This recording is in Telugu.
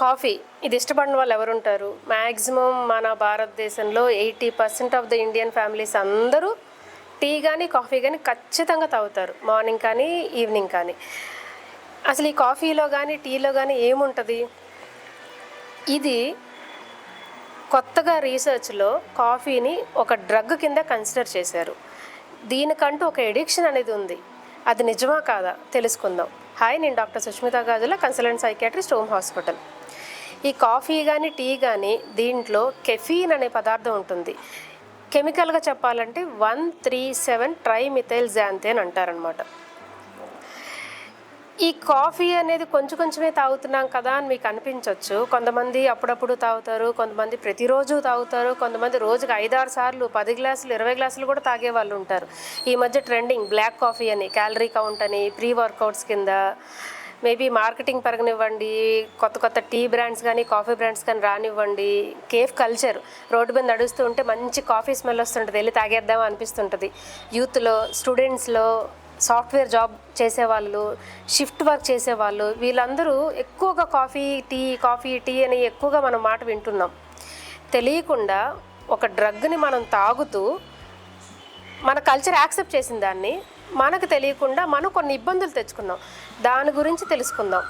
కాఫీ ఇది ఇష్టపడిన వాళ్ళు ఎవరుంటారు? మ్యాక్సిమం మన భారతదేశంలో 80% ఆఫ్ ద ఇండియన్ ఫ్యామిలీస్ అందరూ టీ కానీ కాఫీ కానీ ఖచ్చితంగా తాగుతారు, మార్నింగ్ కానీ ఈవినింగ్ కానీ. అసలు ఈ కాఫీలో కానీ టీలో కానీ ఏముంటుంది? ఇది కొత్తగా రీసెర్చ్లో కాఫీని ఒక డ్రగ్ కింద కన్సిడర్ చేశారు. దీనికంటూ ఒక ఎడిక్షన్ అనేది ఉంది. అది నిజమా కాదా తెలుసుకుందాం. హాయ్, నేను డాక్టర్ సుష్మిత గాజుల, కన్సల్టెంట్ సైకియాట్రిస్ట్, హోమ్ హాస్పిటల్. ఈ కాఫీ కానీ టీ కానీ దీంట్లో కెఫీన్ అనే పదార్థం ఉంటుంది. కెమికల్గా చెప్పాలంటే 137 ట్రైమిథైల్ జాంతేన్ అంటారనమాట. ఈ కాఫీ అనేది కొంచెమే తాగుతున్నాం కదా అని మీకు అనిపించవచ్చు. కొంతమంది అప్పుడప్పుడు తాగుతారు, కొంతమంది ప్రతిరోజు తాగుతారు, కొంతమంది రోజుకి 5-6 సార్లు 10 గ్లాసులు 20 గ్లాసులు కూడా తాగే వాళ్ళు ఉంటారు. ఈ మధ్య ట్రెండింగ్ బ్లాక్ కాఫీ అని, క్యాలరీ కౌంట్ అని, ప్రీ వర్కౌట్స్ కింద మేబీ మార్కెటింగ్ పెరగనివ్వండి, కొత్త టీ బ్రాండ్స్ కానీ కాఫీ బ్రాండ్స్ కానీ రానివ్వండి, కేఫ్ కల్చర్, రోడ్డు మీద నడుస్తూ ఉంటే మంచి కాఫీ స్మెల్ వస్తుంటుంది, వెళ్ళి తాగేద్దామా అనిపిస్తుంటుంది. యూత్లో, స్టూడెంట్స్లో, సాఫ్ట్వేర్ జాబ్ చేసేవాళ్ళు, షిఫ్ట్ వర్క్ చేసేవాళ్ళు, వీళ్ళందరూ ఎక్కువగా కాఫీ టీ అని ఎక్కువగా మనం మాట వింటున్నాం. తెలియకుండా ఒక డ్రగ్ని మనం తాగుతూ మన కల్చర్ యాక్సెప్ట్ చేసిన దాన్ని మనకు తెలియకుండా మనం కొన్ని ఇబ్బందులు తెచ్చుకున్నాం. దాని గురించి తెలుసుకుందాం.